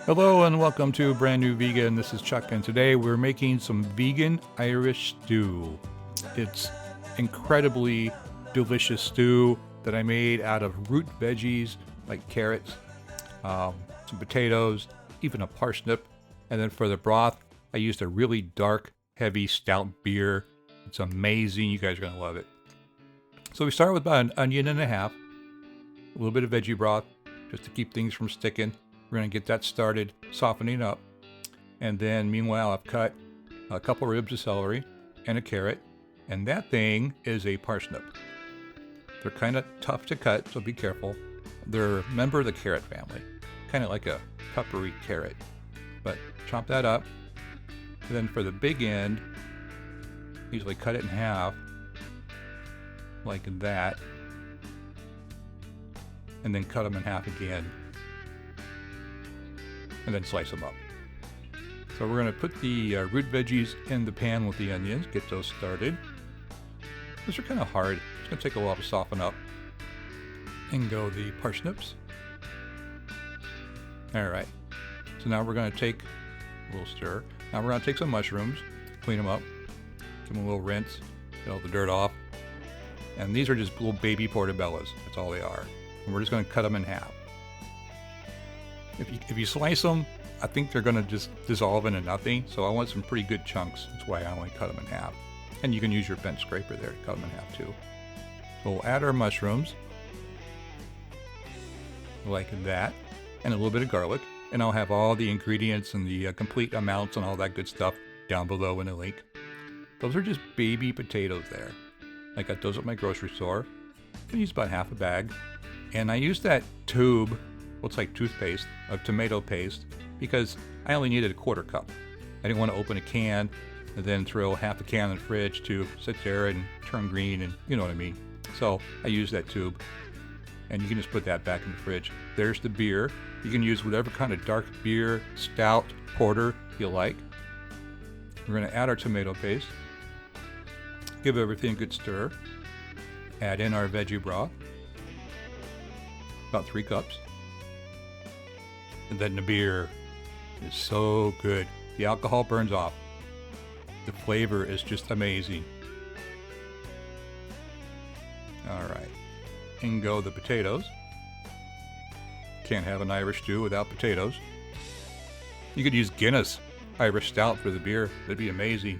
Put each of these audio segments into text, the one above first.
Hello and welcome to Brand New Vegan. This is Chuck, and today we're making some vegan Irish stew. It's incredibly delicious stew that I made out of root veggies like carrots, some potatoes, even a parsnip. And then for the broth, I used a really dark, heavy, stout beer. It's amazing. You guys are going to love it. So we start with about an onion and a half, a little bit of veggie broth just to keep things from sticking. We're going to get that started softening up. And then meanwhile, I've cut a couple ribs of celery and a carrot. And that thing is a parsnip. They're kind of tough to cut, so be careful. They're a member of the carrot family, kind of like a peppery carrot. But chop that up. And then for the big end, usually cut it in half like that. And then cut them in half again. And then slice them up. So we're going to put the root veggies in the pan with the onions, get those started. Those are kind of hard. It's going to take a while to soften up. And go the parsnips. All right. So now we're going to take a little stir. Now we're going to take some mushrooms, clean them up, give them a little rinse, get all the dirt off. And these are just little baby portobellos. That's all they are. And we're just going to cut them in half. If you slice them, I think they're going to just dissolve into nothing. So I want some pretty good chunks. That's why I only cut them in half. And you can use your bent scraper there to cut them in half too. So we'll add our mushrooms like that, and a little bit of garlic. And I'll have all the ingredients and the complete amounts and all that good stuff down below in the link. Those are just baby potatoes there. I got those at my grocery store. I use about half a bag. And I used that tube, looks like toothpaste, of tomato paste, because I only needed a quarter cup. I didn't want to open a can and then throw half the can in the fridge to sit there and turn green, and you know what I mean. So I used that tube, and you can just put that back in the fridge. There's the beer. You can use whatever kind of dark beer, stout, porter you like. We're going to add our tomato paste, give everything a good stir, add in our veggie broth, about 3 cups. And then the beer is so good. The alcohol burns off. The flavor is just amazing. All right. In go the potatoes. Can't have an Irish stew without potatoes. You could use Guinness Irish Stout for the beer. That'd be amazing.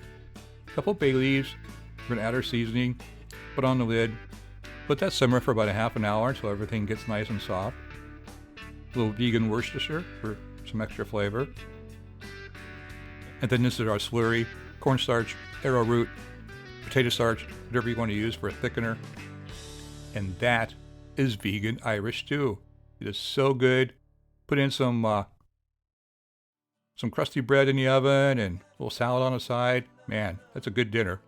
A couple bay leaves. We're going to add our seasoning. Put on the lid. Let that simmer for about a half an hour until everything gets nice and soft. A little vegan Worcestershire for some extra flavor. And then this is our slurry, cornstarch, arrowroot, potato starch, whatever you want to use for a thickener. And that is vegan Irish stew. It is so good. Put in some crusty bread in the oven and a little salad on the side. Man, that's a good dinner.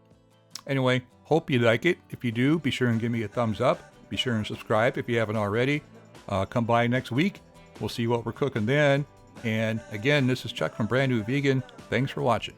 Anyway, hope you like it. If you do, be sure and give me a thumbs up. Be sure and subscribe if you haven't already. Come by next week. We'll see what we're cooking then. And again, this is Chuck from Brand New Vegan. Thanks for watching.